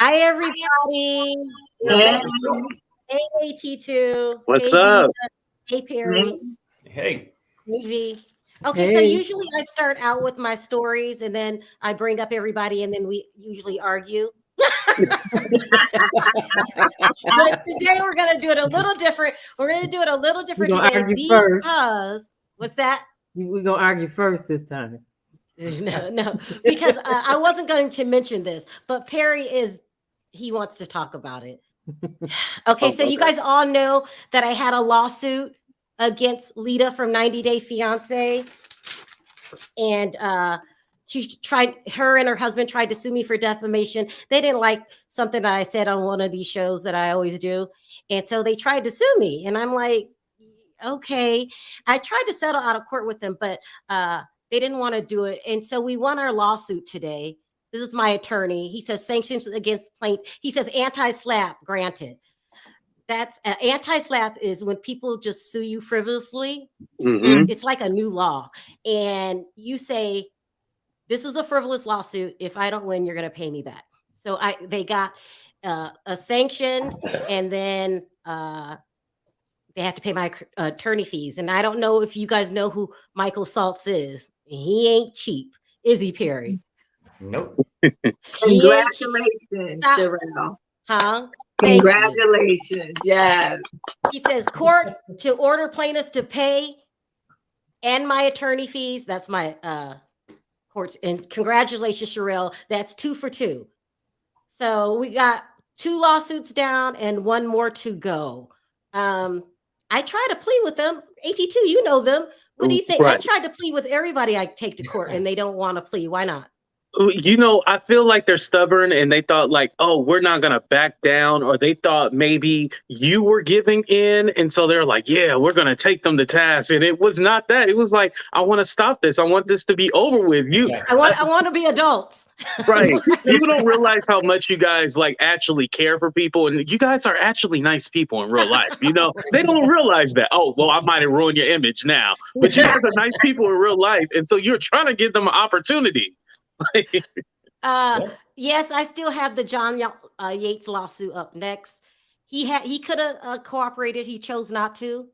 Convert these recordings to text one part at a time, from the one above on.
Hi, everybody. Hey. Hey, T2. What's hey, up? Hey, Perry. Hey. Maybe. Okay, so usually I start out with my stories and then I bring up everybody and then we usually argue. But today we're going to do it a little different. We're going to do it a little different today because what's that? We're going to argue first this time. No, because I wasn't going to mention this, but Perry he wants to talk about it. Okay, so you guys all know that I had a lawsuit against Lita from 90 Day Fiance, and her and her husband tried to sue me for defamation. They didn't like something that I said on one of these shows that I always do, and so they tried to sue me, and I'm like, okay. I tried to settle out of court with them, but they didn't want to do it. And so we won our lawsuit today. This is my attorney. He says sanctions against plaintiff. He says anti-SLAPP granted. That's anti-SLAPP is when people just sue you frivolously. Mm-hmm. It's like a new law. And you say, this is a frivolous lawsuit. If I don't win, you're going to pay me back. So they got a sanctions, and then they have to pay my attorney fees. And I don't know if you guys know who Michael Saltz is. He ain't cheap, is he, Perry? Nope. Congratulations, Sharrell. Huh? Congratulations. Yes. He says court to order plaintiffs to pay and my attorney fees. That's my courts. And congratulations, Sharrell. That's 2 for 2. So we got 2 lawsuits down and 1 more to go. I try to plead with them. AT2, you know them. What do you think? Right. I tried to plead with everybody I take to court, and they don't want to plead. Why not? You know, I feel like they're stubborn, and they thought like, oh, we're not going to back down. Or they thought maybe you were giving in. And so they're like, yeah, we're going to take them to task. And it was not that. It was like, I want to stop this. I want this to be over with. I want to be adults. Right. You don't realize how much you guys like actually care for people. And you guys are actually nice people in real life. You know, they don't realize that. Oh, well, I might have ruined your image now. But you guys are nice people in real life. And so you're trying to give them an opportunity. Yes, I still have the John Yates lawsuit up next. He could have cooperated. He chose not to.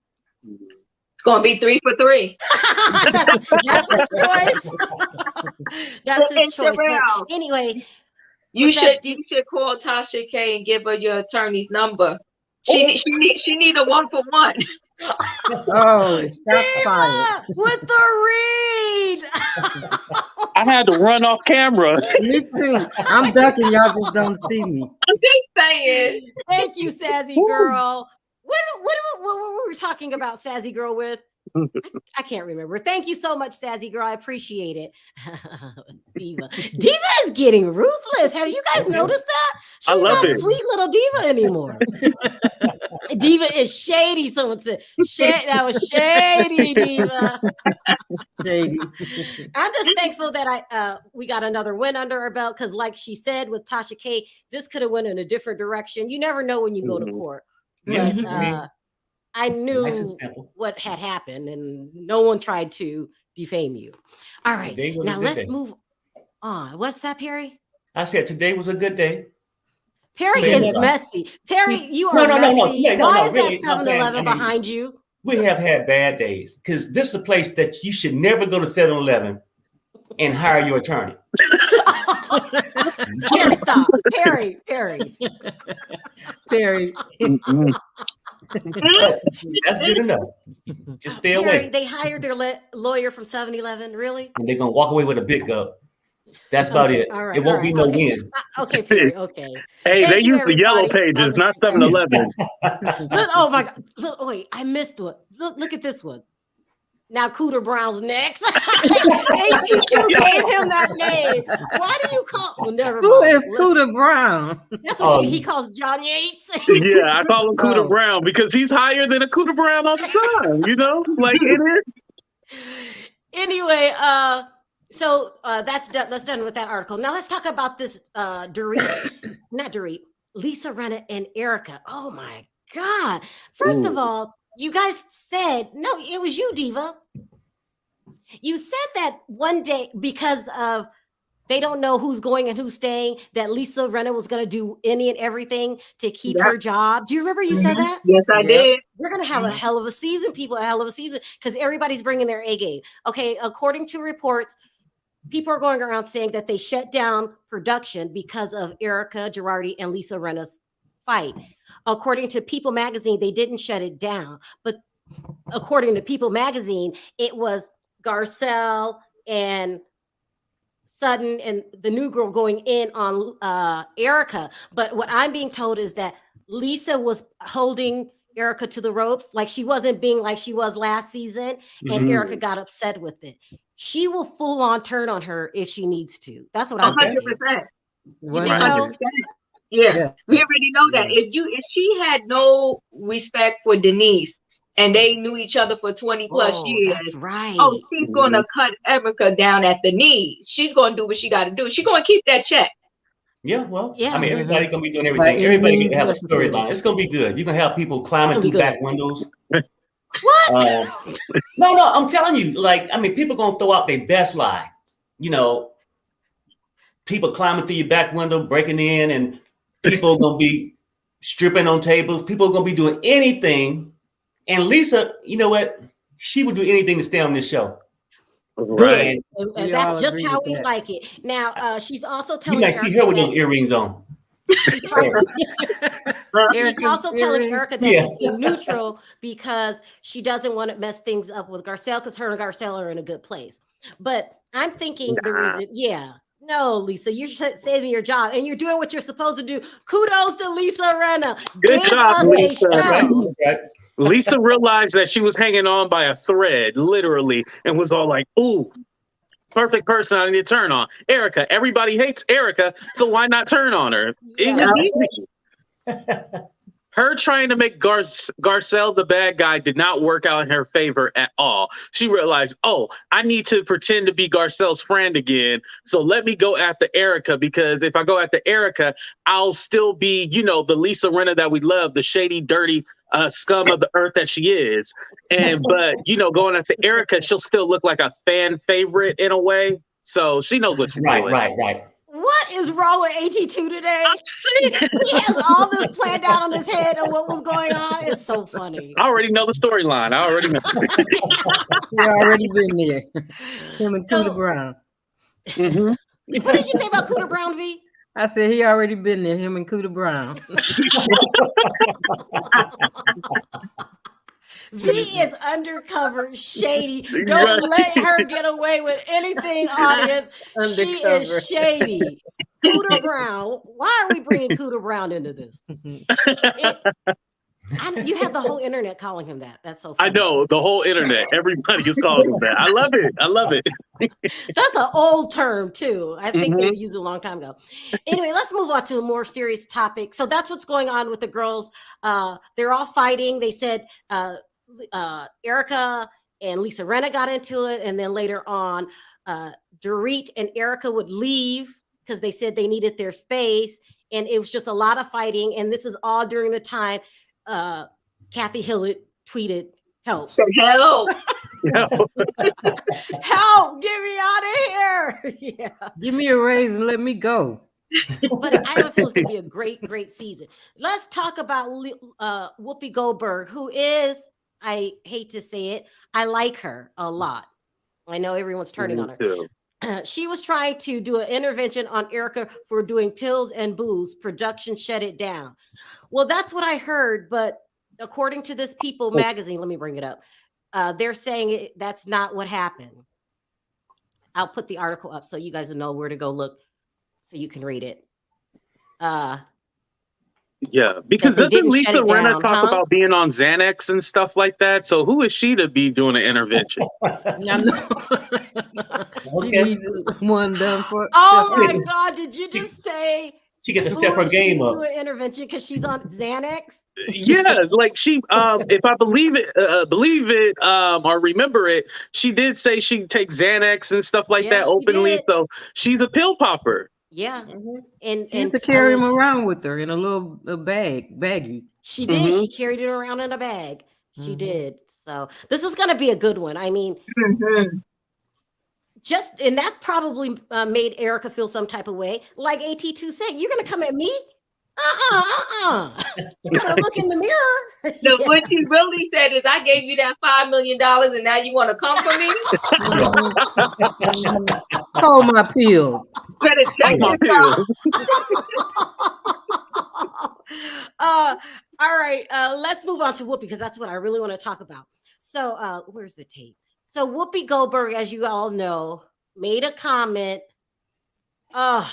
It's gonna be 3 for 3. that's his choice. That's his choice. But anyway, you should call Tasha K and give her your attorney's number. She need a 1-for-1. Oh, that's fire. With the read. I had to run off camera. Me too. I'm ducking. Y'all just don't see me. I'm just saying. Thank you, Sassy Girl. What were we talking about, Sassy Girl, with? I can't remember. Thank you so much, Sassy Girl. I appreciate it. Diva is getting ruthless. Have you guys noticed that? She's not sweet little Diva anymore. Diva is shady. Someone said, that was shady, Diva. Shady. I'm just thankful that we got another win under our belt, because like she said with Tasha K, this could have went in a different direction. You never know when you go to court. But I knew what had happened, and no one tried to defame you. All right, now let's move on. What's that, Perry? I said today was a good day. Perry is messy. Perry, you are messy. Why is that 7-Eleven behind you? We have had bad days, because this is a place that you should never go to 7-Eleven and hire your attorney. Perry, stop. Perry. That's good enough. Just stay away. They hired their lawyer from 7-Eleven, really? And they're gonna walk away with a big up. That's about it. Right, it won't be no win. Okay, Perry. Okay. Hey, they use the yellow pages, not 7-Eleven. Oh my God! Look, wait, I missed one. Look at this one. Now Cooter Brown's next. AT2 gave him that name. Why do you call? Well, never mind. Who is Cooter Brown? That's what he calls John Yates. Yeah, I call him Cooter Brown because he's higher than a Cooter Brown all the time. You know, like it is. Anyway, so that's done with that article. Now let's talk about this not Dorit, Lisa Rinna and Erika. Oh my God! First of all, you guys said, no, it was you, Diva. You said that one day because of They don't know who's going and who's staying. That Lisa Rinna was going to do any and everything to keep her job. Do you remember you said that? Yes, I did. We're going to have a hell of a season, people, a hell of a season, because everybody's bringing their A game. Okay, according to reports, people are going around saying that they shut down production because of Erika Girardi and Lisa Rinna's fight. According to People Magazine, they didn't shut it down. But according to People Magazine, it was Garcelle and Sutton and the new girl going in on Erika. But what I'm being told is that Lisa was holding Erika to the ropes, like she wasn't being like she was last season, and Erika got upset with it. She will full on turn on her if she needs to. That's what I'm 100%. You think so? Yeah, we already know that. If she had no respect for Denise and they knew each other for 20 plus years, that's right. Oh, she's gonna cut Erika down at the knees. She's gonna do what she got to do. She's gonna keep that check. Yeah, well, Yeah. I mean, everybody's gonna be doing everything. Everybody gonna have a storyline. It's gonna be good. You're gonna have people climbing through back windows. What? No, I'm telling you, like, I mean, people gonna throw out their best lie. You know, people climbing through your back window, breaking in, and people gonna be stripping on tables. People are gonna be doing anything. And Lisa, you know what? She would do anything to stay on this show. Right. And that's just how we like it. Now, she's also telling you might see her with those earrings on. She's also telling Erika that she's being neutral because she doesn't want to mess things up with Garcelle, because her and Garcelle are in a good place. But I'm thinking the reason, no, Lisa, you're saving your job and you're doing what you're supposed to do. Kudos to Lisa Rinna. Good job, Lisa. Lisa realized that she was hanging on by a thread, literally, and was all like, ooh, perfect person I need to turn on. Erika, everybody hates Erika, so why not turn on her? It was easy. Her trying to make Garcelle the bad guy did not work out in her favor at all. She realized, oh, I need to pretend to be Garcelle's friend again. So let me go after Erika, because if I go after Erika, I'll still be, you know, the Lisa Rinna that we love, the shady, dirty scum of the earth that she is. But, you know, going after Erika, she'll still look like a fan favorite in a way. So she knows what she's doing. Right. What is wrong with AT2 today? He has all this planned out on his head of what was going on. It's so funny. I already know the storyline. I already know. You already been there. Him and Cooter Brown. What did you say about Cooter Brown, V? I said he already been there. Him and Cooter Brown. V is undercover shady. Don't let her get away with anything, audience. She is shady. Cooter Brown. Why are we bringing Cooter Brown into this? You have the whole internet calling him that. That's so funny. I know, the whole internet. Everybody is calling him that. I love it. That's an old term, too. I think they used it a long time ago. Anyway, let's move on to a more serious topic. So that's what's going on with the girls. They're all fighting. They said Erika and Lisa Rinna got into it, and then later on Dorit and Erika would leave because they said they needed their space, and it was just a lot of fighting. And this is all during the time Kathy Hillett tweeted, "Help! So help! Help! Get me out of here! Give me a raise and let me go." But I feel it's gonna be a great season. Let's talk about Whoopi Goldberg, who is, I hate to say it, I like her a lot. I know everyone's turning on her. Too. She was trying to do an intervention on Erika for doing pills and booze. Production shut it down. Well, that's what I heard, but according to this People magazine, let me bring it up. They're saying that's not what happened. I'll put the article up so you guys will know where to go look so you can read it. Yeah, because doesn't Lisa Rinna talk about being on Xanax and stuff like that? So who is she to be doing an intervention? One done for. Oh my God! Did you just say she get to step her game up? Do an intervention because she's on Xanax. Yeah, like she, if I believe it, or remember it, she did say she takes Xanax and stuff like that openly. So she's a pill popper. Yeah, and she used to carry him around with her in a little baggie. She did. She carried it around in a bag. She did. So this is going to be a good one. I mean, and that probably made Erika feel some type of way. Like AT2 said, you're gonna come at me? You gotta look in the mirror. No, what she really said is, I gave you that $5 million, and now you want to come for me? Hold my pills. Better check yourself. All right, let's move on to Whoopi, because that's what I really want to talk about. So where's the tape? So Whoopi Goldberg, as you all know, made a comment. I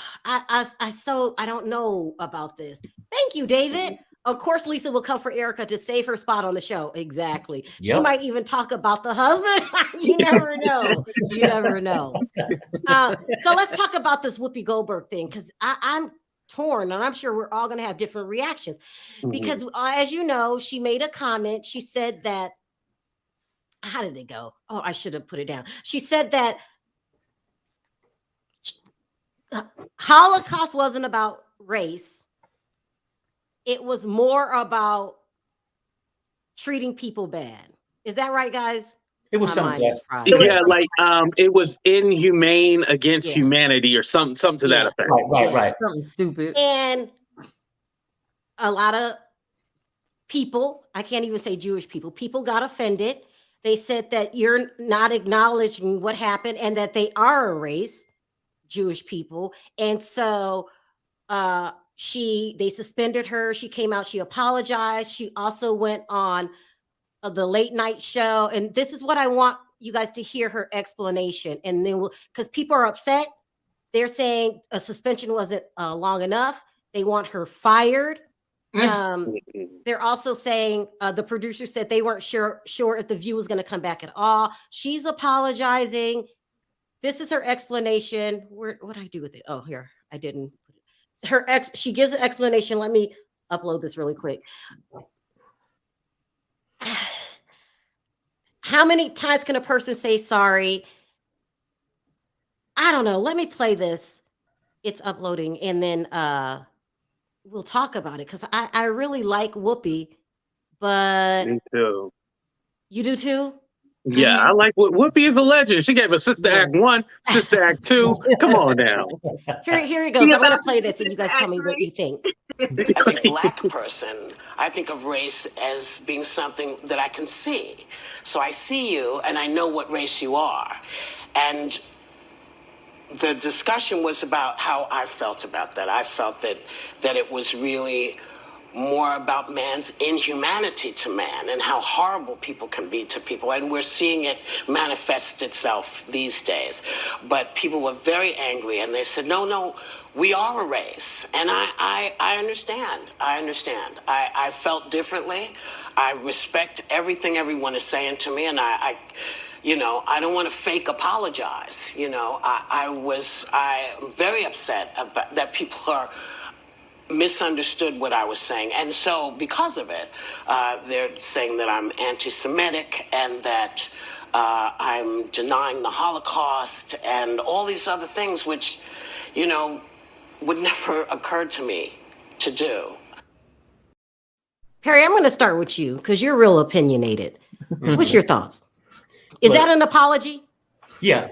don't know about this. Thank you, David. Of course, Lisa will come for Erika to save her spot on the show. Exactly. Yep. She might even talk about the husband. You never know. You never know. So let's talk about this Whoopi Goldberg thing, because I'm torn, and I'm sure we're all going to have different reactions. Because as you know, she made a comment. She said that, how did it go? Oh, I should have put it down. She said that Holocaust wasn't about race. It was more about treating people bad. Is that right, guys? It was something. Yeah, like it was inhumane against humanity, or something to that effect. Right. Something stupid. And a lot of people, I can't even say Jewish people got offended. They said that you're not acknowledging what happened and that they are a race, Jewish people. And so they suspended her. She came out, she apologized. She also went on the late night show. And this is what I want you guys to hear, her explanation. And then because people are upset, they're saying a suspension wasn't long enough. They want her fired. They're also saying the producer said they weren't sure if the View was going to come back at all. She's apologizing. This is her explanation. What did I do with it? Oh, here, I didn't. She gives an explanation. Let me upload this really quick. How many times can a person say sorry? I don't know. Let me play this. It's uploading, and then we'll talk about it, because I really like Whoopi, but Me too. You do too? Yeah, I like Whoopi is a legend. She gave us Sister Act 1, Sister Act 2. Come on now. Here it goes. I'm gonna play this and you guys tell me what you think. As a Black person, I think of race as being something that I can see. So I see you and I know what race you are. And the discussion was about how I felt about that. I felt that it was really more about man's inhumanity to man and how horrible people can be to people. And we're seeing it manifest itself these days. But people were very angry and they said, no, we are a race. And I understand. I felt differently. I respect everything everyone is saying to me. And I don't want to fake apologize. I'm very upset about that people are misunderstood what I was saying. And so because of it, they're saying that I'm anti-Semitic and that I'm denying the Holocaust and all these other things, which, would never occur to me to do. Perry, I'm going to start with you because you're real opinionated. What's your thoughts? Is that an apology? Yeah.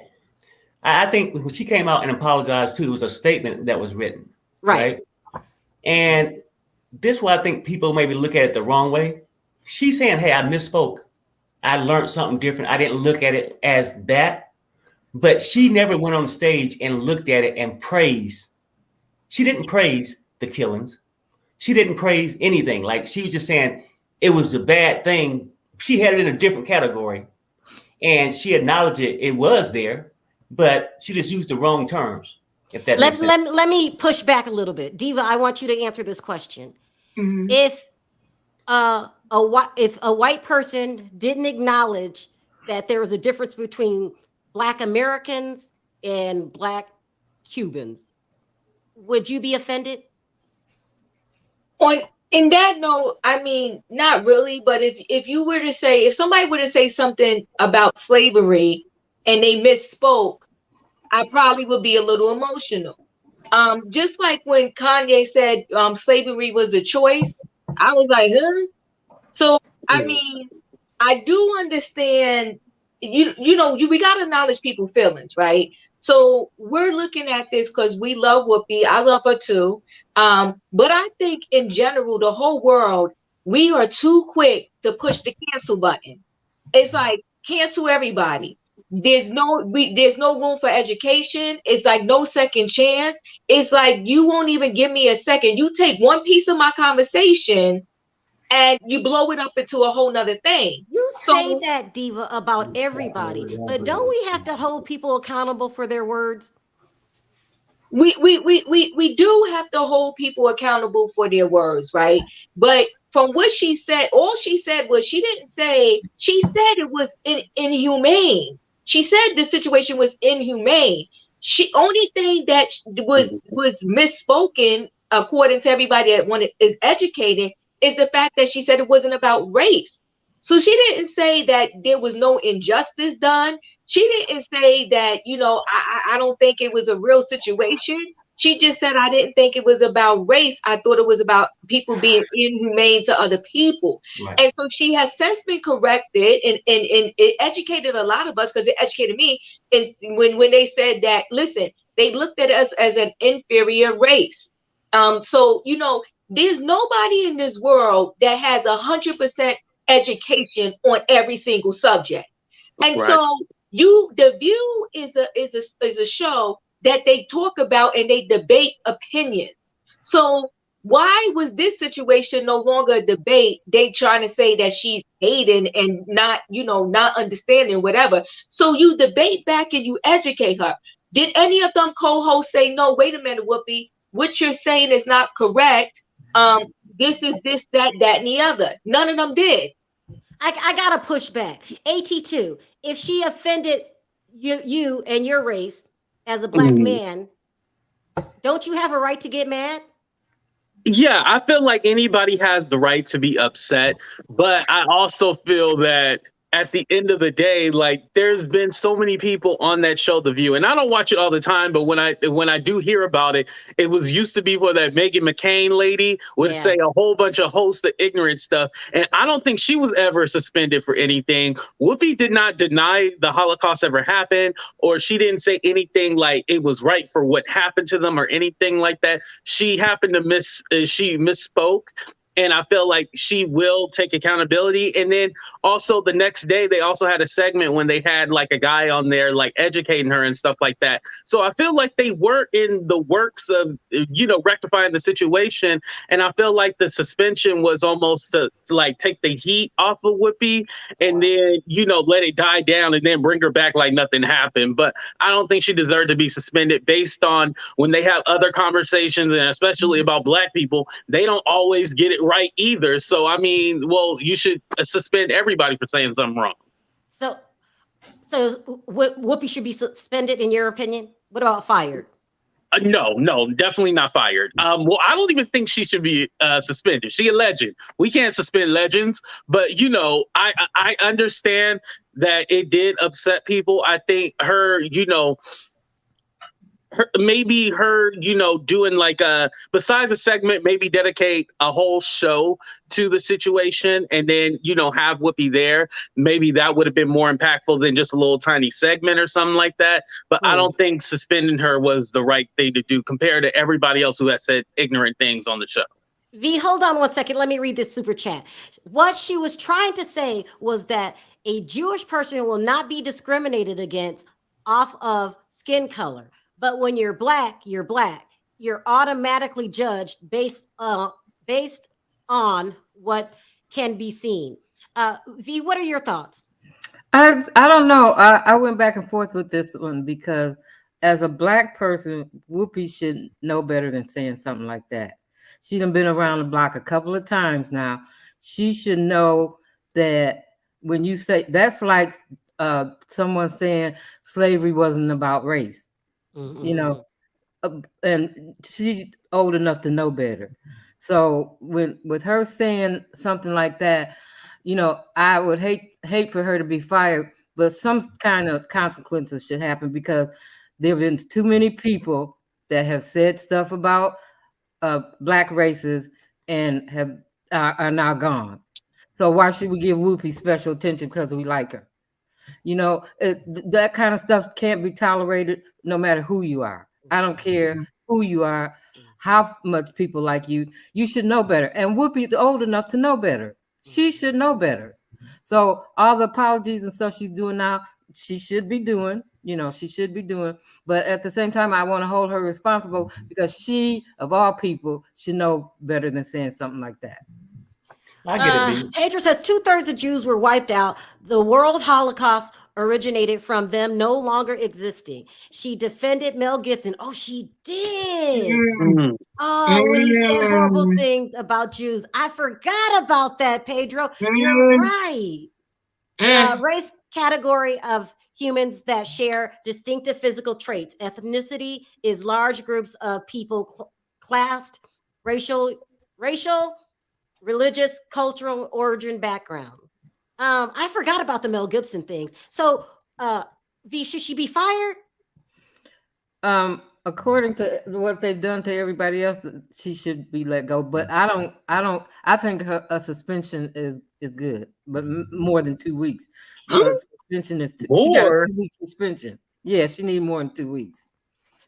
I think when she came out and apologized too, it was a statement that was written. Right? And this is why I think people maybe look at it the wrong way. She's saying, hey, I misspoke. I learned something different. I didn't look at it as that. But she never went on stage and looked at it and praised. She didn't praise the killings. She didn't praise anything. Like, she was just saying it was a bad thing. She had it in a different category. And she acknowledged it was there, but she just used the wrong terms. If that makes sense. Let me push back a little bit. Diva, I want you to answer this question. Mm-hmm. If a white person didn't acknowledge that there was a difference between Black Americans and Black Cubans, would you be offended? In that note, I mean, not really, but if somebody were to say something about slavery and they misspoke, I probably would be a little emotional. Just like when Kanye said slavery was a choice, I was like, huh? So, I mean, I do understand we got to acknowledge people's feelings, right? So we're looking at this because we love Whoopi. I love her too. But I think in general, the whole world, we are too quick to push the cancel button. It's like cancel everybody. There's no room for education. It's like no second chance. It's like you won't even give me a second. You take one piece of my conversation and you blow it up into a whole nother thing. You say that, Diva, about everybody, but don't we have to hold people accountable for their words? We do have to hold people accountable for their words, right? But from what she said, all she said was she said it was inhumane. She said the situation was inhumane. Only thing that was misspoken, according to everybody that is educated, is the fact that she said it wasn't about race. So she didn't say that there was no injustice done. She didn't say that, I don't think it was a real situation. She just said, I didn't think it was about race. I thought it was about people being inhumane to other people. Right. And so she has since been corrected, and it educated a lot of us, because it educated me. And when they said that, listen, they looked at us as an inferior race. So, there's nobody in this world that has 100% education on every single subject. And right. So The View is a show that they talk about and they debate opinions. So why was this situation no longer a debate? They trying to say that she's hating and not understanding whatever. So you debate back and you educate her. Did any of them co-hosts say, no, wait a minute, Whoopi, what you're saying is not correct. This is this, that, and the other. None of them did. I gotta push back. AT2, if she offended you and your race as a black man, don't you have a right to get mad? Yeah, I feel like anybody has the right to be upset, but I also feel that at the end of the day, like, there's been so many people on that show, The View, and I don't watch it all the time, but when I do hear about it, it was used to be where that Meghan McCain lady would say a whole bunch of host of ignorant stuff, and I don't think she was ever suspended for anything. Whoopi did not deny the Holocaust ever happened, or she didn't say anything like it was right for what happened to them or anything like that. She happened to she misspoke. And I feel like she will take accountability. And then also the next day, they also had a segment when they had like a guy on there, like educating her and stuff like that. So I feel like they were in the works of, rectifying the situation. And I feel like the suspension was almost to like take the heat off of Whoopi and then, let it die down and then bring her back like nothing happened. But I don't think she deserved to be suspended based on when they have other conversations, and especially about Black people, they don't always get it right either. So, I mean, well, you should suspend everybody for saying something wrong. So Whoopi should be suspended in your opinion? What about fired? No, definitely not fired. Well, I don't even think she should be suspended. She a legend. We can't suspend legends, but I understand that it did upset people. I think her, maybe her, doing like besides a segment, maybe dedicate a whole show to the situation and then, have Whoopi there. Maybe that would have been more impactful than just a little tiny segment or something like that. But I don't think suspending her was the right thing to do compared to everybody else who has said ignorant things on the show. V, hold on 1 second. Let me read this super chat. What she was trying to say was that a Jewish person will not be discriminated against off of skin color. But when you're black, you're black. You're automatically judged based on what can be seen. V, what are your thoughts? I don't know. I went back and forth with this one because as a Black person, Whoopi should know better than saying something like that. She done been around the block a couple of times now. She should know that when you say, that's like someone saying slavery wasn't about race. Mm-hmm. And she's old enough to know better. So with her saying something like that, I would hate for her to be fired, but some kind of consequences should happen because there have been too many people that have said stuff about Black races and are now gone. So why should we give Whoopi special attention because we like her? That kind of stuff can't be tolerated no matter who you are. I don't care who you are, how much people like you. You should know better. And Whoopi's old enough to know better. She should know better. So all the apologies and stuff she's doing now, she should be doing. She should be doing. But at the same time, I want to hold her responsible because she, of all people, should know better than saying something like that. I get it, Pedro says 2/3 of Jews were wiped out. The world Holocaust originated from them no longer existing. She defended Mel Gibson. Oh, she did. Oh, when he said horrible things about Jews. I forgot about that, Pedro. You're right. Race category of humans that share distinctive physical traits. Ethnicity is large groups of people classed, racial, religious, cultural origin, background. I forgot about the Mel Gibson things. So, should she be fired? According to what they've done to everybody else, she should be let go. But I think a suspension is good, but more than 2 weeks. Suspension is she got a 2-week suspension. Yeah, she need more than 2 weeks.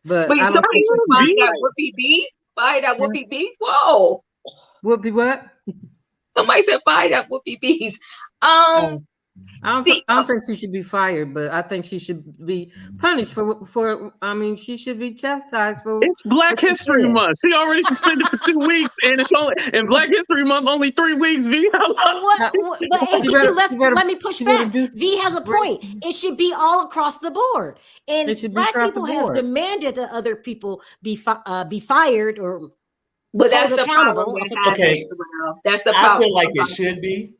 But I don't think she's Whoopi Beast. Fired at Whoopi Beast. Whoa. Whoopi what? Somebody said fired at Whoopi Beast. I don't think she should be fired, but I think she should be punished for. I mean, she should be chastised for. It's Black History Month. She already suspended for 2 weeks, and it's only in Black History Month only 3 weeks. V. Let me push back. V has a point. It should be all across the board, and Black people have demanded that other people be fired or. But that's the problem. Okay, that's the problem. I feel like it should be.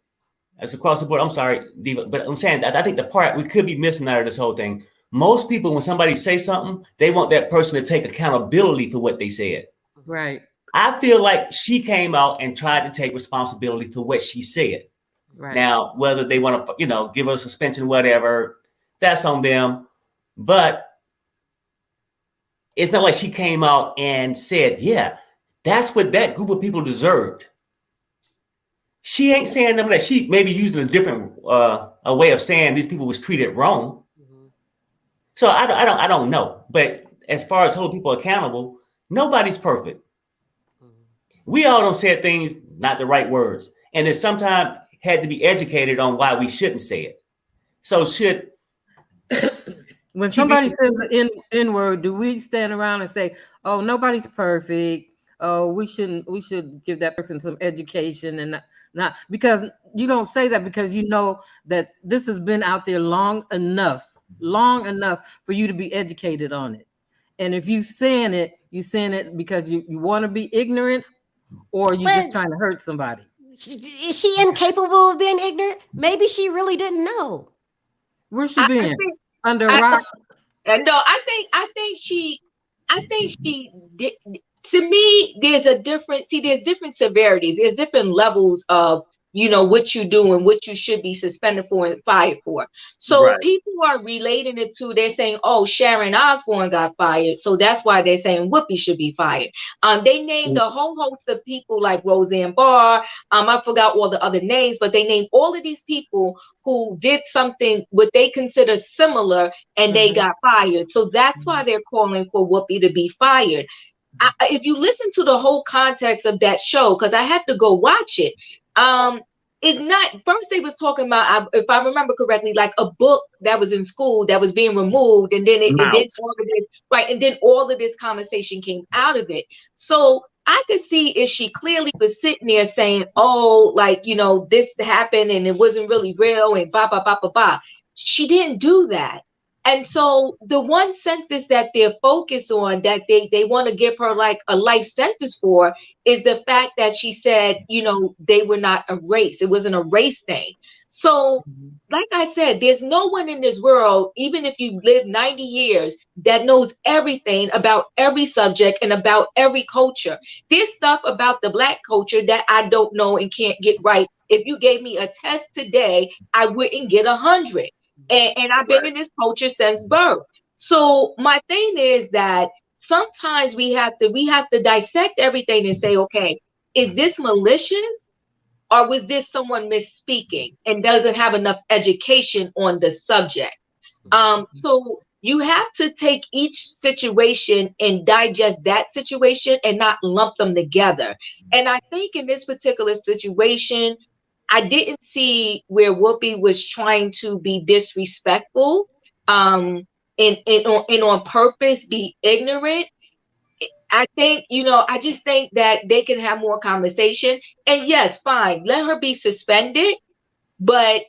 That's across the board. I'm sorry, Diva, but I'm saying I think the part we could be missing out of this whole thing. Most people, when somebody says something, they want that person to take accountability for what they said. Right. I feel like she came out and tried to take responsibility for what she said. Right. Now, whether they want to, give her a suspension, whatever, that's on them. But it's not like she came out and said, yeah, that's what that group of people deserved. She ain't saying them that. She may be using a different a way of saying these people was treated wrong. So I don't know. But as far as holding people accountable, nobody's perfect. We all don't say things, not the right words. And then sometimes had to be educated on why we shouldn't say it. So when somebody says the N-word, do we stand around and say, oh, nobody's perfect. Oh, we should give that person some education and not because you don't say that because you know that this has been out there long enough for you to be educated on it. And if you saying it because you want to be ignorant or you're just trying to hurt somebody. Is she incapable of being ignorant? Maybe she really didn't know. Where's she been? Under a rock? No, I think she did. To me, there's different severities. There's different levels of, what you do and what you should be suspended for and fired for. So people are relating it to, they're saying, oh, Sharon Osbourne got fired. So that's why they're saying Whoopi should be fired. They named a whole host of people like Roseanne Barr. I forgot all the other names, but they named all of these people who did something what they consider similar and they got fired. So that's why they're calling for Whoopi to be fired. If you listen to the whole context of that show, because I had to go watch it, it's not, first they was talking about, if I remember correctly, like a book that was in school that was being removed, and then all of this conversation came out of it. So I could see if she clearly was sitting there saying, oh, like, this happened and it wasn't really real and blah, blah, blah, blah, blah. She didn't do that. And so the one sentence that they're focused on that they want to give her like a life sentence for is the fact that she said, they were not a race. It wasn't a race thing. So like I said, there's no one in this world, even if you live 90 years, that knows everything about every subject and about every culture. There's stuff about the Black culture that I don't know and can't get right. If you gave me a test today, I wouldn't get 100. And I've been in this culture since birth. So my thing is that sometimes we have to dissect everything and say, okay, is this malicious? or was this someone misspeaking and doesn't have enough education on the subject? So you have to take each situation and digest that situation and not lump them together. And I think in this particular situation, I didn't see where Whoopi was trying to be disrespectful, and on purpose be ignorant. I think, I just think that they can have more conversation. And yes, fine, let her be suspended. But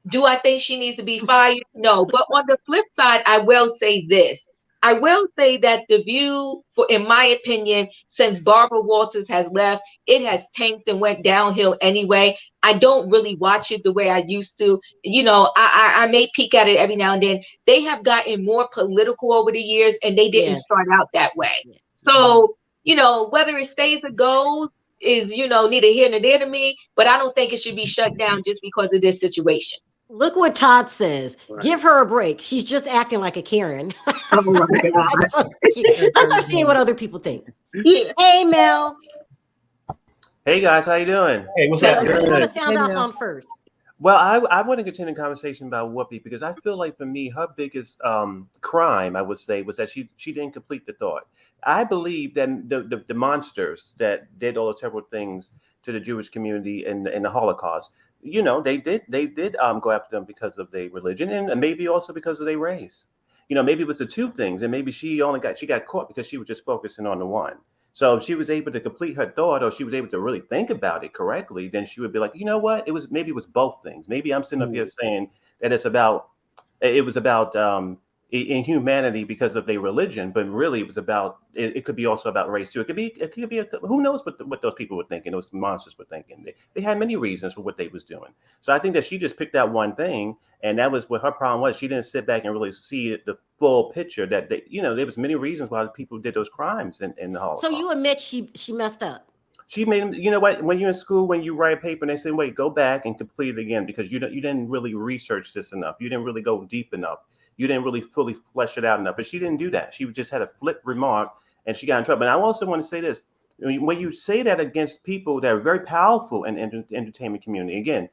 do I think she needs to be fired? No. But on the flip side, I will say this. I will say that The View, in my opinion, since Barbara Walters has left, it has tanked and went downhill anyway. I don't really watch it the way I used to. I may peek at it every now and then. They have gotten more political over the years, and they didn't start out that way. So, whether it stays or goes is, neither here nor there to me, but I don't think it should be shut down just because of this situation. Look what Todd says. Right. Give her a break. She's just acting like a Karen. Oh my God. Let's start seeing what other people think. Yeah. Hey, Mel. Hey, guys. How you doing? Hey, what's up? Who do you want to sound off on first? Well, I want to continue the conversation about Whoopi because I feel like for me, her biggest crime, I would say, was that she didn't complete the thought. I believe that the monsters that did all the terrible things to the Jewish community in the Holocaust, they did go after them because of their religion and maybe also because of their race. Maybe it was the two things, and maybe she got caught because she was just focusing on the one. So if she was able to complete her thought, or she was able to really think about it correctly, then she would be like, you know what? Maybe it was both things. Maybe I'm sitting up here saying that it was about inhumanity because of their religion, but really it was about it could be also about race too. It could be who knows what those people were thinking, those monsters were thinking. They had many reasons for what they was doing. So I think that she just picked out one thing, and that was what her problem was. She didn't sit back and really see the full picture that there was many reasons why people did those crimes in the Holocaust. So you admit she messed up. She made them. You know what? When you're in school, when you write a paper and they say, "Wait, go back and complete it again," because you didn't really research this enough. You didn't really go deep enough. You didn't really fully flesh it out enough. But she didn't do that. She just had a flip remark, and she got in trouble. And I also want to say this: when you say that against people that are very powerful in the entertainment community, again,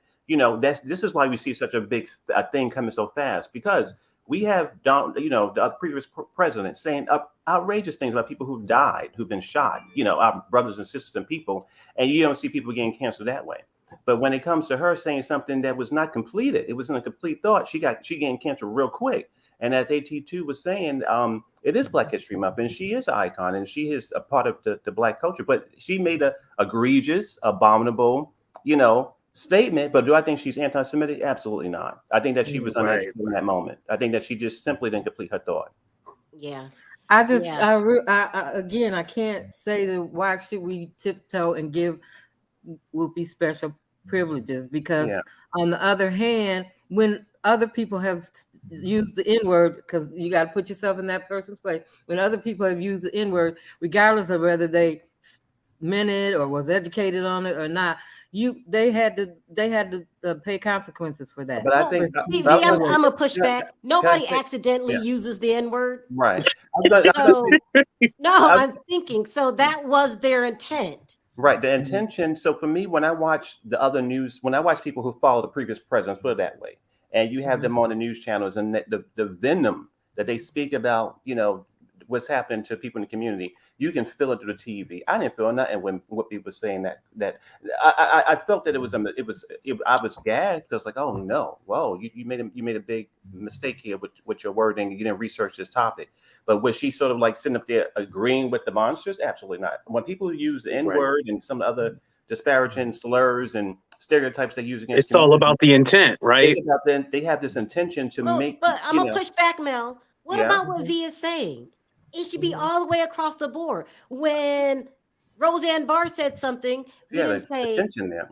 this is why we see such a big thing coming so fast, because we have the previous president saying outrageous things about people who've died, who've been shot, our brothers and sisters and people, and you don't see people getting canceled that way. But when it comes to her saying something that was not completed, it wasn't a complete thought, she getting canceled real quick. And as AT2 was saying, it is Black History Month, and she is an icon, and she is a part of the Black culture. But she made a egregious, abominable, statement. But do I think she's anti-Semitic? Absolutely not. I think that she was uneducated in that moment. I think that she just simply didn't complete her thought. Yeah. Again, I can't say that why should we tiptoe and give Whoopi special privileges, because on the other hand, when other people have used the N-word, because you got to put yourself in that person's place, when other people have used the N-word, regardless of whether they meant it or was educated on it or not, they had to pay consequences for that. But I think I'm a pushback. Nobody accidentally uses the N-word. Right. I'm thinking so that was their intent. Right. The intention. So for me, when I watch the other news, when I watch people who follow the previous presidents, put it that way, and you have them on the news channels, and the venom that they speak about, what's happening to people in the community, you can feel it through the TV. I didn't feel nothing when Whoopi was saying that I felt that I was gagged. I was like, oh no, whoa, you made a big mistake here with your wording. You didn't research this topic. But was she sort of like sitting up there agreeing with the monsters? Absolutely not. When people use the N-word and some other disparaging slurs and stereotypes they use against, it's all about the intent, right? It's about they have this intention to make. But I'm gonna push back, Mel. What about what V is saying? It should be all the way across the board. When Roseanne Barr said something, we didn't say attention there.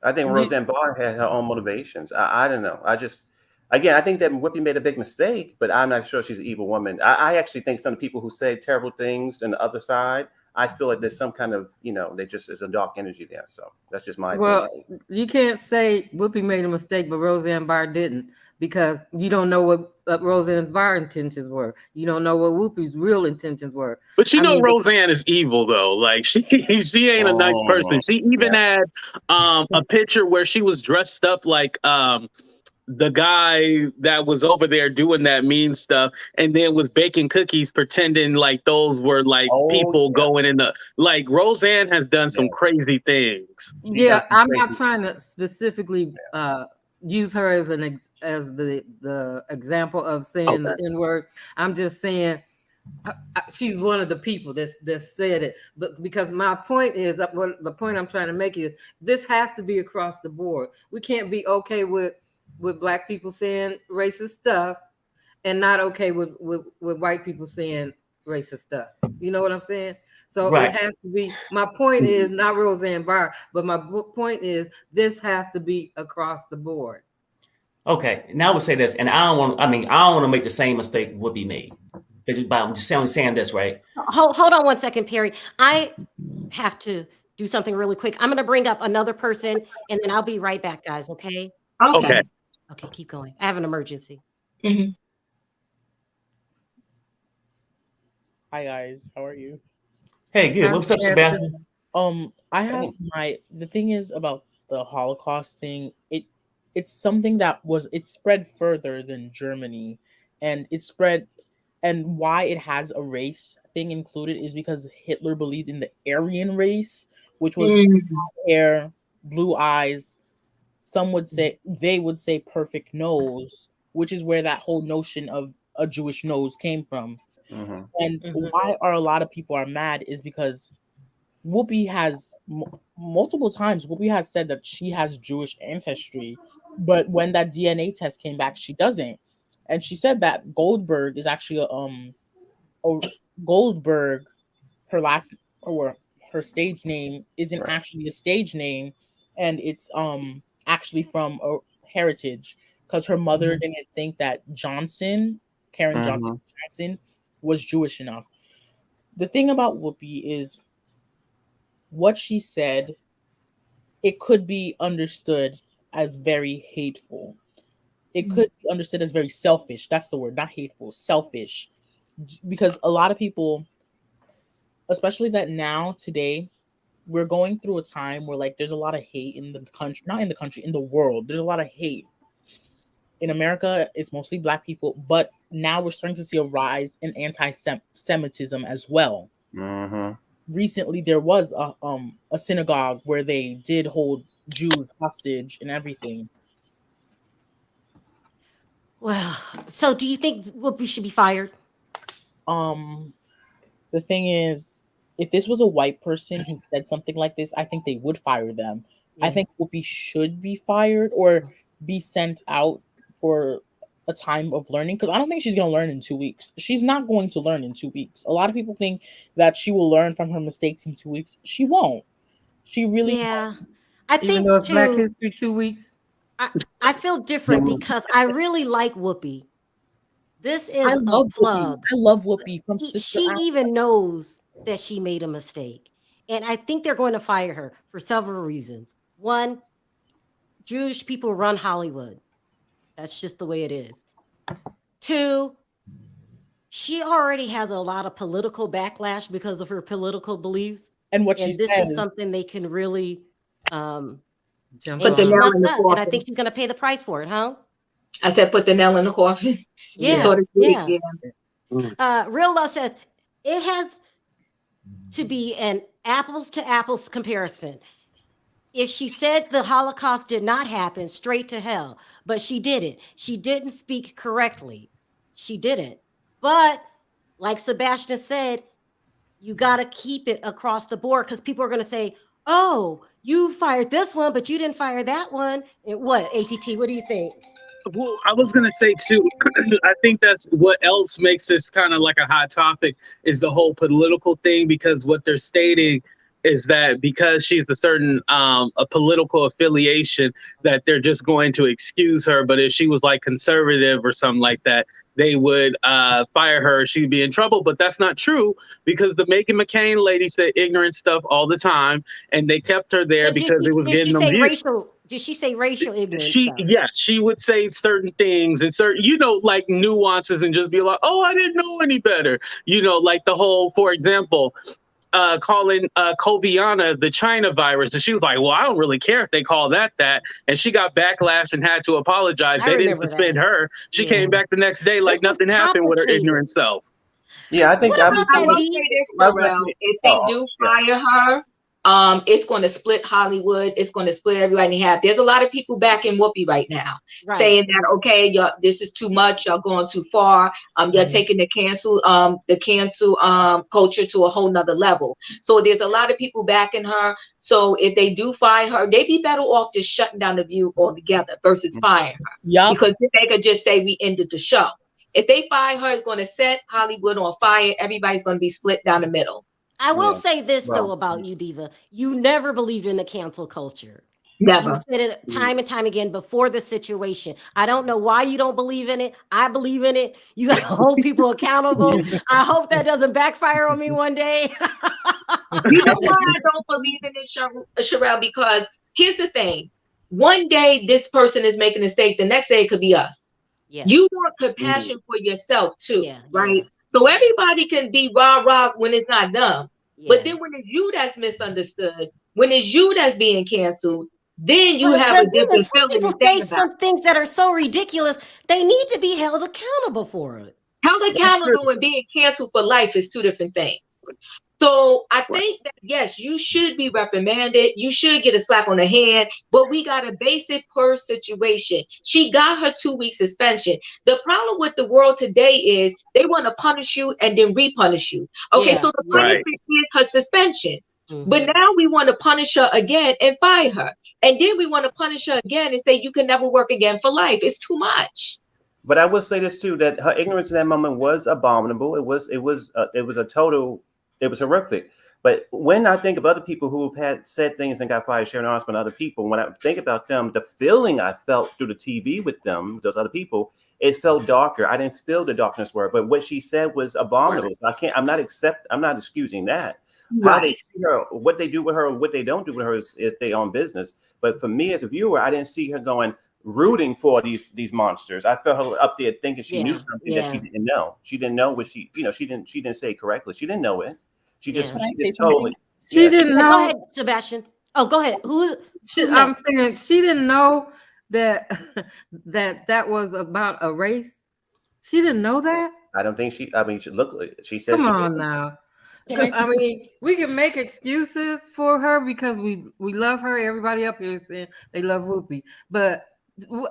I think Roseanne Barr had her own motivations. I don't know. I think that Whoopi made a big mistake, but I'm not sure she's an evil woman. I actually think some of the people who say terrible things on the other side, I feel like there's some kind of, they just is a dark energy there. So that's just my opinion. You can't say Whoopi made a mistake, but Roseanne Barr didn't, because you don't know what Roseanne's Barr intentions were. You don't know what Whoopi's real intentions were. But you I know, mean, Roseanne is evil though. Like she ain't a nice person. She even had a picture where she was dressed up like the guy that was over there doing that mean stuff, and then was baking cookies, pretending like those were like people going in the like. Roseanne has done some crazy things. Yeah, I'm not trying to specifically use her as the example of saying the N-word. I'm just saying she's one of the people that said it. But because my point is, the point I'm trying to make is this has to be across the board. We can't be okay with Black people saying racist stuff and not okay with white people saying racist stuff. You know what I'm saying? So it has to be, my point is not Roseanne Barr, but my point is this has to be across the board. Okay, now I would say this, and I don't want to make the same mistake Whoopi made. I'm just only saying this, right? Hold on one second, Perry. I have to do something really quick. I'm going to bring up another person, and then I'll be right back, guys, okay? Okay. Okay, keep going. I have an emergency. Mm-hmm. Hi, guys. How are you? Hey, good. What's up, Sebastian? I have the thing is about the Holocaust thing. It's something that it spread further than Germany, and it spread, and why it has a race thing included is because Hitler believed in the Aryan race, which was hair, blue eyes. They would say perfect nose, which is where that whole notion of a Jewish nose came from. And why a lot of people are mad is because Whoopi has multiple times Whoopi has said that she has Jewish ancestry, but when that DNA test came back, she doesn't. And she said that Goldberg is actually Goldberg, her stage name isn't actually a stage name, and it's actually from a heritage, because her mother didn't think that Karen Johnson was Jewish enough. The thing about Whoopi is what she said, it could be understood as very hateful. It could be understood as very selfish. That's the word, not hateful, selfish. Because a lot of people, especially that now today, we're going through a time where like there's a lot of hate in the country, not in the country, in the world. There's a lot of hate. In America, it's mostly Black people, but now we're starting to see a rise in anti-Semitism as well. Recently, there was a synagogue where they did hold Jews hostage and everything. Well, so do you think Whoopi should be fired? The thing is, if this was a white person who said something like this, I think they would fire them. I think Whoopi should be fired or be sent out for a time of learning, because I don't think she's going to learn in 2 weeks. She's not going to learn in 2 weeks. A lot of people think that she will learn from her mistakes in 2 weeks. She won't. She really won't. I think even though it's Black History 2 weeks. I feel different because I really like Whoopi. This is I love Whoopi from Sister She Act. even knows that she made a mistake. And I think they're going to fire her for several reasons. One, Jewish people run Hollywood. That's just the way it is. Two, she already has a lot of political backlash because of her political beliefs. And this is something they can really put the nail in the coffin. And I think she's going to pay the price for it, huh? I said put the nail in the coffin. Yeah. Real Love says it has to be an apples to apples comparison. If she said the Holocaust did not happen, straight to hell, but she didn't. She didn't speak correctly. She didn't. But like Sebastian said, you got to keep it across the board, because people are going to say, oh, you fired this one, but you didn't fire that one. And what, ATT, what do you think? Well, I was going to say, too, I think that's what else makes this kind of like a hot topic is the whole political thing, because what they're stating is that because she's a certain a political affiliation, that they're just going to excuse her. But if she was like conservative or something like that, they would fire her. She'd be in trouble. But that's not true, because the Meghan McCain lady said ignorant stuff all the time, and they kept her there because it was getting them views. Did she say racial ignorance? She would say certain things and certain, like nuances and just be like, oh, I didn't know any better. Like the whole, for example, calling Coviana the China virus. And she was like, well, I don't really care if they call that. And she got backlash and had to apologize. They didn't suspend her. She came back the next day like nothing happened with her ignorant self. Yeah, I think I will say this, Sharrell, if they do fire her, it's going to split Hollywood. It's going to split everybody in half. There's a lot of people backing Whoopi right now, saying that, okay, y'all, this is too much. Y'all going too far. You're taking the cancel culture to a whole nother level. So there's a lot of people backing her. So if they do fire her, they'd be better off just shutting down the View altogether versus firing her. Yeah, because they could just say we ended the show. If they fire her, it's going to set Hollywood on fire. Everybody's going to be split down the middle. I will say this, though, about you, Diva. You never believed in the cancel culture. Never. You said it time and time again before the situation. I don't know why you don't believe in it. I believe in it. You got to hold people accountable. I hope that doesn't backfire on me one day. You know why I don't believe in it, Sharrell? Because here's the thing. One day this person is making a mistake. The next day it could be us. Yeah. You want compassion for yourself, too, right? So everybody can be rah-rah when it's not them. But then when it's you that's misunderstood, when it's you that's being canceled, then you have a different feeling. People say some things that are so ridiculous, they need to be held accountable for it. Held accountable and being canceled for life is two different things. So I think that, yes, you should be reprimanded. You should get a slap on the hand, but we got a basic per situation. She got her 2-week suspension. The problem with the world today is they want to punish you and then repunish you. Okay, so the punishment is her suspension. But now we want to punish her again and fire her. And then we want to punish her again and say you can never work again for life. It's too much. But I will say this too, that her ignorance in that moment was abominable. It was horrific. But when I think of other people who have had said things and got fired, Sharon Osbourne, other people, when I think about them, the feeling I felt through the TV with them, those other people, it felt darker. I didn't feel the darkness word, but what she said was abominable. So I'm not excusing that. How they treat her, what they do with her, what they don't do with her is their own business. But for me as a viewer, I didn't see her rooting for these monsters. I felt her up there thinking she knew something that she didn't know. She didn't know what she didn't say it correctly. She didn't know it. She just totally. She didn't know. Go ahead, Sebastian. Oh, go ahead. I'm saying she didn't know that that was about a race. She didn't know that. I don't think she. I mean, she said. Come on now. I mean, we can make excuses for her because we love her. Everybody up here is saying they love Whoopi, but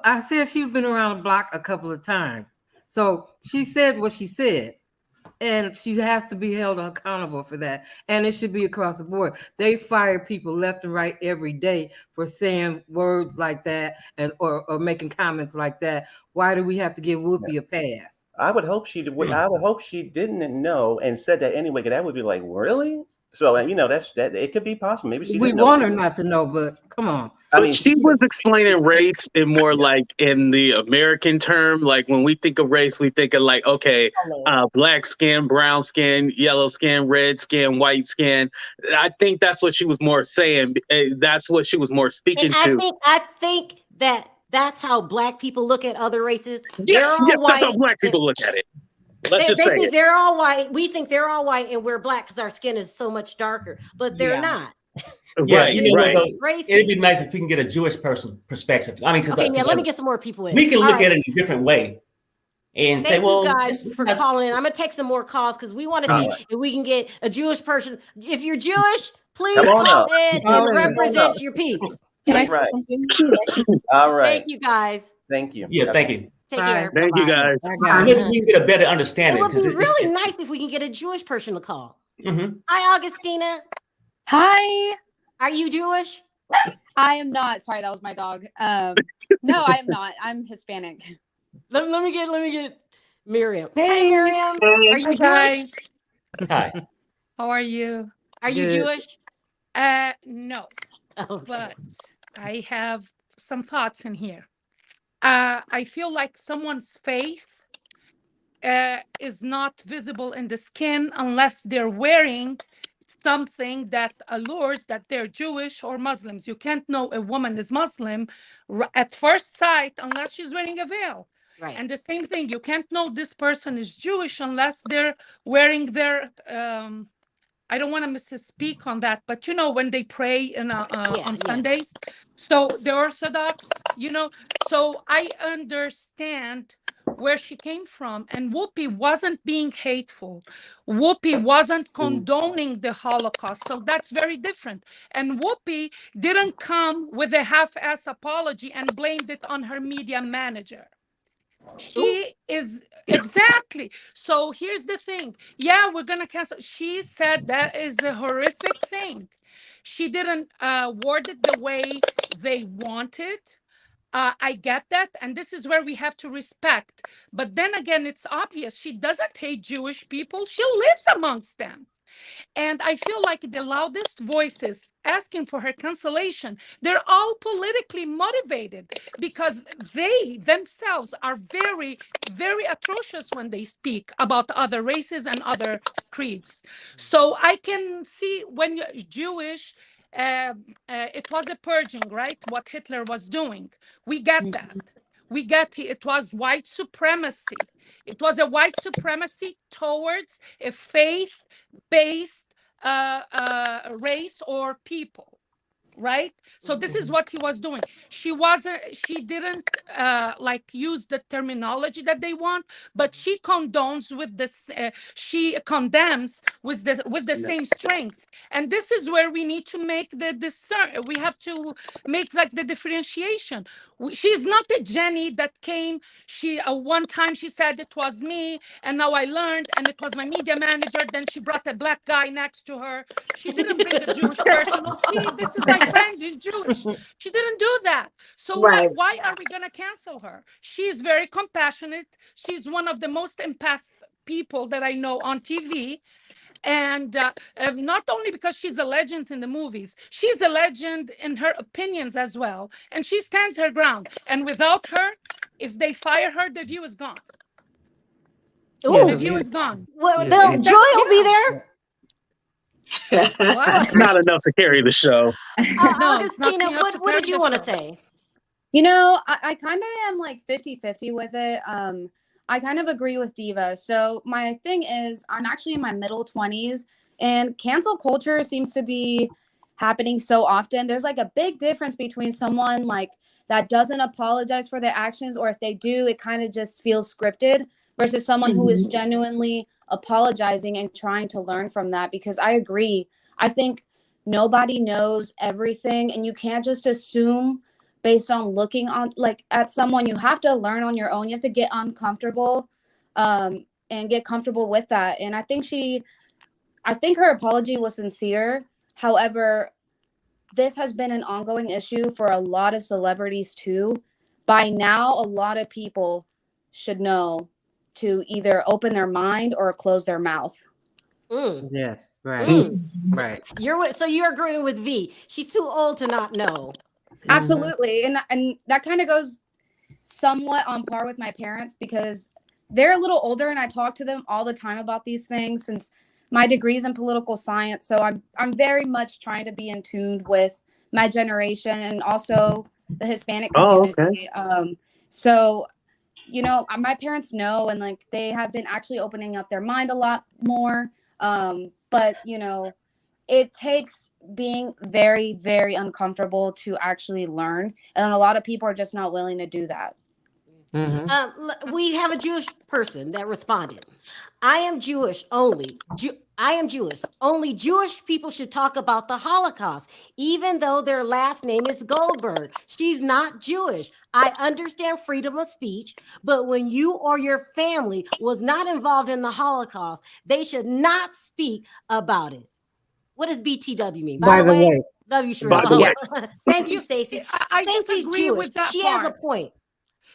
I said she's been around the block a couple of times. So she said what she said, and she has to be held accountable for that. And it should be across the board. They fire people left and right every day for saying words like that and or making comments like that. Why do we have to give Whoopi a pass? I would hope she didn't know and said that anyway. Because that would be like, really? So that it could be possible. Maybe she. We want her not to know, but come on. I mean, she was explaining race in more like in the American term. Like when we think of race, we think of like, okay, black skin, brown skin, yellow skin, red skin, white skin. I think that's what she was more saying. That's what she was more speaking to. I think that's how black people look at other races. Yes, that's how black people look at it. Let's just say think they're all white. We think they're all white and we're black because our skin is so much darker, but they're not. Yeah, it'd be nice if we can get a Jewish person perspective. I mean, let me get some more people in. We can look at it in a different way and say, well, you guys for calling in. I'm gonna take some more calls because we want to see if we can get a Jewish person. If you're Jewish, please call in and represent your peeps. Can I say something? All right. Thank you, guys. Thank you. Yeah, thank you. Take care. Thank you, guys. Maybe we can get a better understanding. It would be really nice if we can get a Jewish person to call. Mm-hmm. Hi, Augustina. Hi. Are you Jewish? I am not. Sorry, that was my dog. No, I am not. I'm Hispanic. Let me get Miriam. Hey, Miriam. Are you Jewish? Hi. How are you? Are you Jewish? No. Okay. But I have some thoughts in here. I feel like someone's faith is not visible in the skin unless they're wearing something that allures that they're Jewish or Muslims. You can't know a woman is Muslim at first sight unless she's wearing a veil. Right. And the same thing, you can't know this person is Jewish unless they're wearing their I don't want to misspeak on that, but you know, when they pray on Sundays. So the Orthodox, you know, so I understand where she came from. And Whoopi wasn't being hateful. Whoopi wasn't condoning the Holocaust. So that's very different. And Whoopi didn't come with a half-ass apology and blamed it on her media manager. She is exactly. So here's the thing. Yeah, we're gonna cancel. She said that is a horrific thing. She didn't word it the way they wanted. I get that, and this is where we have to respect. But then again, it's obvious she doesn't hate Jewish people. She lives amongst them. And I feel like the loudest voices asking for her cancellation, they're all politically motivated because they themselves are very, very atrocious when they speak about other races and other creeds. So I can see when you're Jewish, it was a purging, right? What Hitler was doing. We get that. We get it was white supremacy. It was a white supremacy towards a faith-based race or people, right? So this is what he was doing. She didn't like use the terminology that they want, but she condones with this, she condemns with the same strength. And this is where we need to make the discern. We have to make like the differentiation. She's not a Jenny that came. She one time she said it was me, and now I learned, and it was my media manager. Then she brought a black guy next to her. She didn't bring a Jewish person. Oh, see, this is my friend. He's Jewish. She didn't do that. So why are we gonna cancel her? She is very compassionate. She's one of the most empath people that I know on TV. And not only because she's a legend in the movies, she's a legend in her opinions as well. And she stands her ground. And without her, if they fire her, the View is gone. Ooh. The View is gone. Well, Joy will be there. Not enough to carry the show. Augustina, what did you want to say? You know, I kind of am like 50-50 with it. I kind of agree with Diva. So my thing is, I'm actually in my middle 20s, and cancel culture seems to be happening so often. There's like a big difference between someone like that doesn't apologize for their actions, or if they do, it kind of just feels scripted, versus someone who is genuinely apologizing and trying to learn from that. Because I agree. I think nobody knows everything, and you can't just assume based on looking on like at someone. You have to learn on your own. You have to get uncomfortable and get comfortable with that. And I think her apology was sincere. However, this has been an ongoing issue for a lot of celebrities too. By now, a lot of people should know to either open their mind or close their mouth. Yes, right. Right. So you're agreeing with V. She's too old to not know. Absolutely. And that kind of goes somewhat on par with my parents, because they're a little older and I talk to them all the time about these things since my degree's in political science. So I'm very much trying to be in tune with my generation and also the Hispanic community. So, you know, my parents know, and like they have been actually opening up their mind a lot more. But, you know, it takes being very, very uncomfortable to actually learn. And a lot of people are just not willing to do that. We have a Jewish person that responded. I am Jewish only. I am Jewish. Only Jewish people should talk about the Holocaust, even though their last name is Goldberg. She's not Jewish. I understand freedom of speech, but when you or your family was not involved in the Holocaust, they should not speak about it. What does BTW mean? By the way, love you, Sharrell. Thank you, Stacey. I disagree with that. She has a point.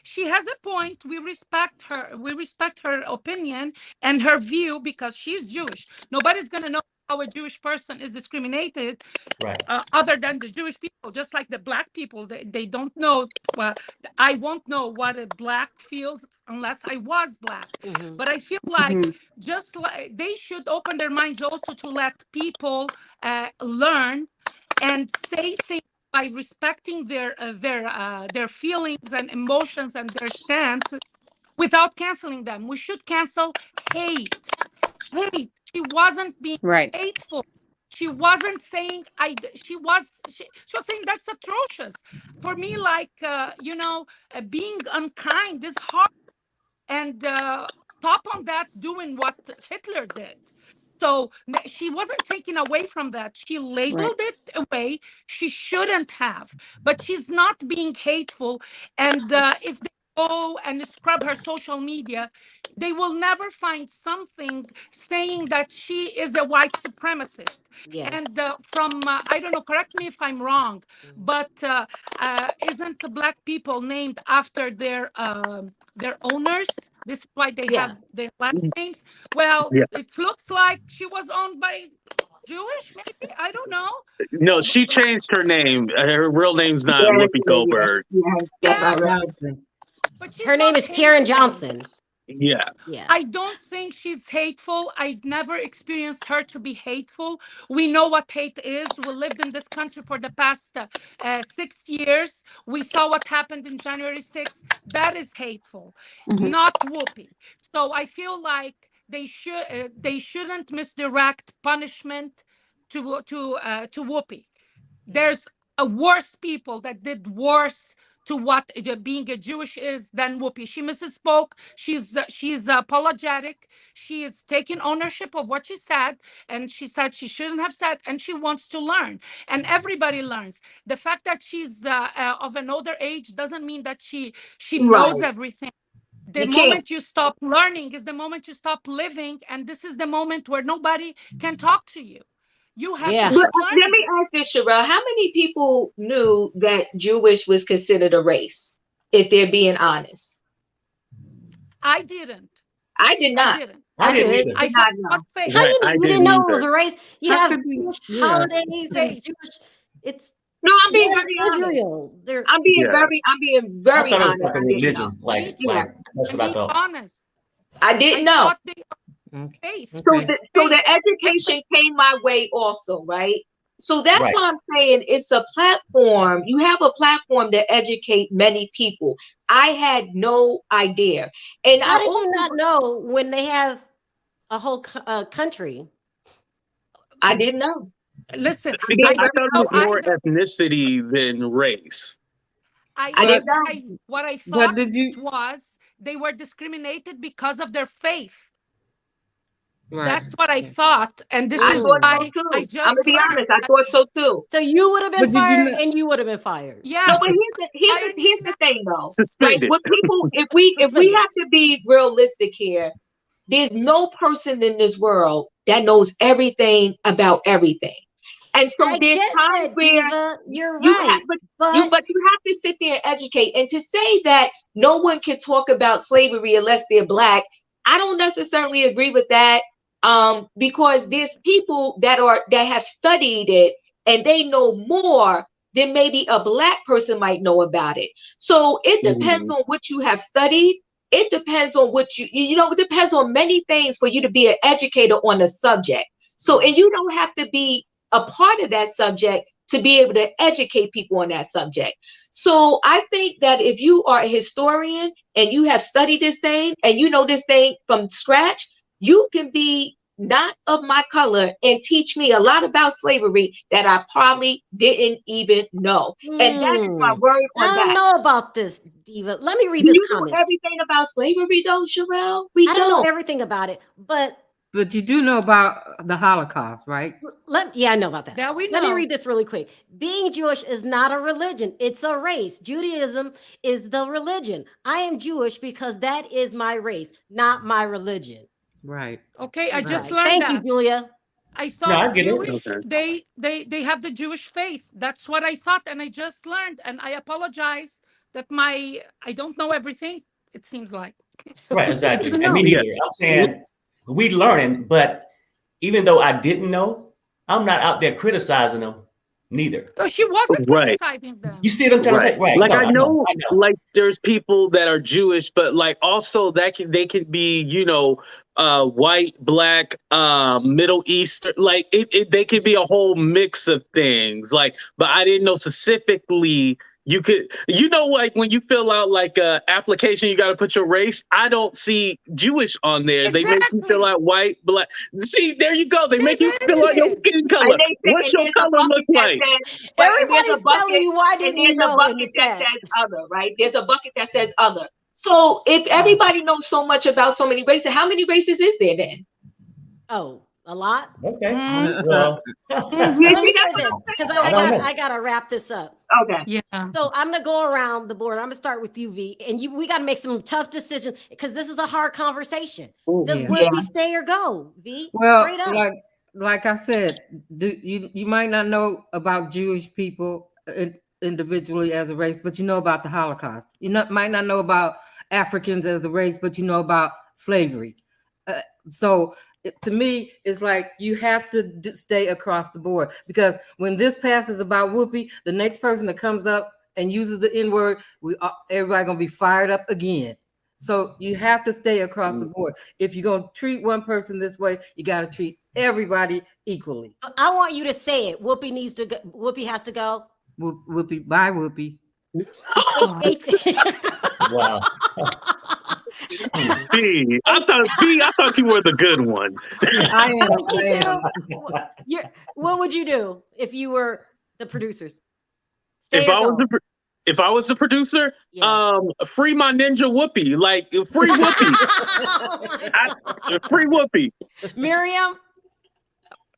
She has a point. We respect her. We respect her opinion and her view because she's Jewish. Nobody's going to know how a Jewish person is discriminated, Right. other than the Jewish people, just like the black people, they don't know. Well, I won't know what a black feels unless I was black. But I feel like just like they should open their minds also to let people learn and say things by respecting their feelings and emotions and their stance without canceling them. We should cancel hate. She wasn't being hateful. She wasn't saying she was saying that's atrocious. For me, like being unkind is hard, and top on that, doing what Hitler did. So she wasn't taken away from that. She labeled it away. She shouldn't have, but she's not being hateful. And if they go and scrub her social media, they will never find something saying that she is a white supremacist. And from, I don't know, correct me if I'm wrong, but isn't the black people named after their owners? This is why they have their last names. Well, it looks like she was owned by Jewish, maybe. I don't know. No, she changed her name. Her real name's not Whoopi Goldberg. Yes, I But her name is Karen Johnson. Yeah. I don't think she's hateful. I never experienced her to be hateful. We know what hate is. We lived in this country for the past 6 years. We saw what happened in January 6th. That is hateful, not Whoopi. So I feel like they shouldn't misdirect punishment to Whoopi. There's worse people that did worse to what being a Jewish is than Whoopi. She misspoke. She's apologetic. She is taking ownership of what she said, and she said she shouldn't have said, and she wants to learn. And everybody learns. The fact that she's of an older age doesn't mean that she knows everything. The moment you stop learning is the moment you stop living, and this is the moment where nobody can talk to you. You have to keep learning. Let me ask this, Sharrell. How many people knew that Jewish was considered a race, if they're being honest? I didn't. I did not. I didn't either. I thought it was fake. How you didn't know it was a race? You have Jewish holidays and Jewish. It's no. I'm being very honest. I'm being very I thought honest. it was like a religion. Like that's what I thought. Honest. I didn't know. Faith. So the education came my way also, right? So that's what I'm saying. It's a platform. You have a platform to educate many people. I had no idea. And how did you not know when they have a whole country? I didn't know. Listen, I thought it was more ethnicity than race. I didn't know. What I thought was they were discriminated because of their faith. Right. That's what I thought, and this is why I just. I'm gonna be honest. I thought so too. So you would have been fired, and you would have been fired. Yeah. No, but here's the thing, though. Like, what people, if we have to be realistic here, there's no person in this world that knows everything about everything. And so there's times where you're right, but you have to sit there and educate. And to say that no one can talk about slavery unless they're Black, I don't necessarily agree with that. Because there's people that have studied it and they know more than maybe a Black person might know about it. So it depends on what you have studied. It depends on what it depends on many things for you to be an educator on the subject. So, and you don't have to be a part of that subject to be able to educate people on that subject. So I think that if you are a historian and you have studied this thing and you know this thing from scratch, you can be not of my color and teach me a lot about slavery that I probably didn't even know. And that is my word on that. I don't know about this, Diva. Let me read this comment. You know everything about slavery, though, Sharrell? I don't know everything about it, but you do know about the Holocaust, right? I know about that. Yeah, we know. Let me read this really quick. Being Jewish is not a religion. It's a race. Judaism is the religion. I am Jewish because that is my race, not my religion. Right. Okay, I just learned Thank that. you, Julia. I thought Jewish, they have the Jewish faith. That's what I thought, and I just learned, and I apologize that I don't know everything, it seems like. Right, exactly. And me neither. I'm saying we learning, but even though I didn't know, I'm not out there criticizing them neither. So she wasn't Right. criticizing them. You see what I'm trying to say? Right. Like No, I know, I know. like there's people that are Jewish, but like also they can be, you know, white, black, Middle Eastern, like they could be a whole mix of things. Like, but I didn't know specifically. You could, you know, like when you fill out like a application, you got to put your race. I don't see Jewish on there. They make you fill out white, black. See, there you go. They make you fill out your skin color. What's your color look like? Everybody's telling you, why didn't you know? There's a bucket that says other, right? There's a bucket that says other. So if everybody knows so much about so many races, how many races is there then? Oh, a lot. Okay. Mhm. Well, Because I gotta wrap this up. Okay. Yeah. So I'm gonna go around the board. I'm gonna start with you, V, and we gotta make some tough decisions because this is a hard conversation. Does Whoopi stay or go, V? Well, Straight up. like I said, you might not know about Jewish people individually as a race, but you know about the Holocaust. Might not know about Africans as a race, but you know about slavery. So to me, it's like you have to stay across the board, because when this passes about Whoopi, the next person that comes up and uses the N-word, everybody gonna be fired up again. So you have to stay across the board. If you're gonna treat one person this way, you got to treat everybody equally. I want you to say it. Whoopi needs to go. Whoopi has to go. Whoopi, bye, Whoopi. wow. B, I thought you were the good one. I am. What would you do if you were the producers? If I was the producer, free my ninja Whoopi, like free Whoopi. Free Whoopi. Miriam?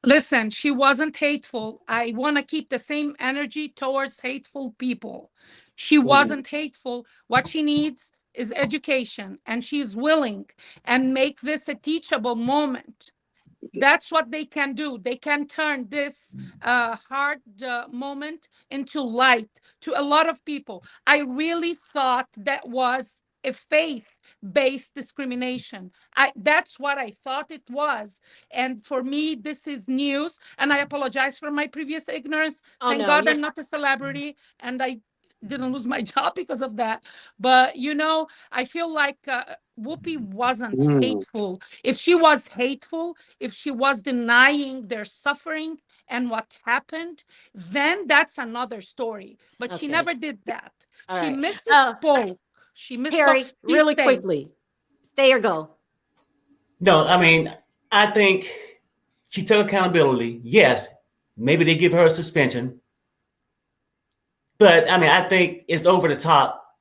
Listen, she wasn't hateful. I want to keep the same energy towards hateful people. She wasn't hateful. What she needs is education, and she's willing and make this a teachable moment. That's what they can do. They can turn this hard moment into light to a lot of people. I really thought that was a faith-based discrimination. That's what I thought it was. And for me, this is news. And I apologize for my previous ignorance. Thank God I'm not a celebrity, and I didn't lose my job because of that. But, you know, I feel like Whoopi wasn't hateful. If she was hateful, if she was denying their suffering and what happened, then that's another story. But she never did that. All she right. misspoke. She misspoke. Terry, really quickly, stay or go. No, I mean, I think she took accountability. Yes, maybe they give her a suspension. But I mean, I think it's over the top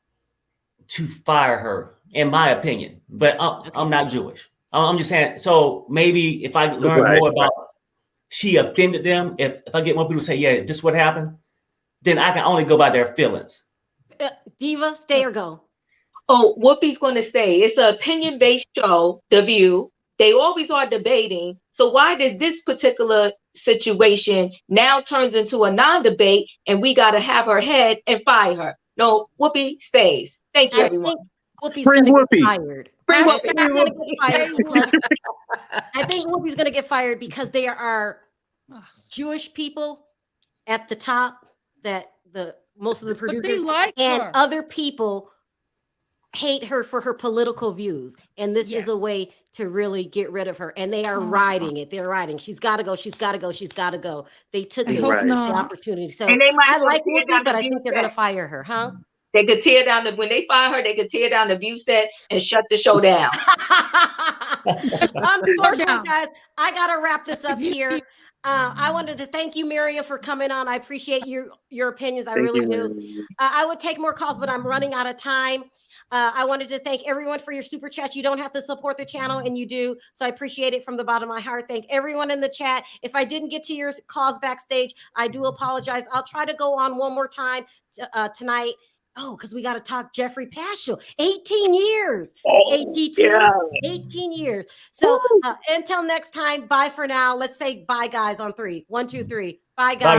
to fire her, in my opinion. But I'm not Jewish. I'm just saying. So maybe if I learn more about she offended them, if I get more people to say, yeah, this is what happened, then I can only go by their feelings. Diva, stay or go? Oh, Whoopi's going to stay. It's an opinion-based show, The View. They always are debating. So why does this particular situation now turns into a non-debate and we got to have her head and fire her? No, Whoopi stays. Thank you, everyone. Whoopi's going to get fired. Free I think Whoopi's going to get fired because there are Jewish people at the top that most of the producers and other people hate her for her political views, and this is a way to really get rid of her, and they are riding it. They're riding. She's got to go. She's got to go. She's got to go. They took the opportunity. So I like Whoopi, but I think they're going to fire her, huh? They could tear down when they fire her, they could tear down the View set and shut the show down. Unfortunately, guys, I got to wrap this up here. I wanted to thank you, Miriam, for coming on. I appreciate your opinions. I really do. I would take more calls, but I'm running out of time. I wanted to thank everyone for your super chats. You don't have to support the channel, and you do. So I appreciate it from the bottom of my heart. Thank everyone in the chat. If I didn't get to your calls backstage, I do apologize. I'll try to go on one more time tonight. Oh, because we got to talk Jeffrey Paschal. 18 years. 18 years. So until next time, bye for now. Let's say bye, guys, on 3. 1, 2, 3. Bye, guys. Bye.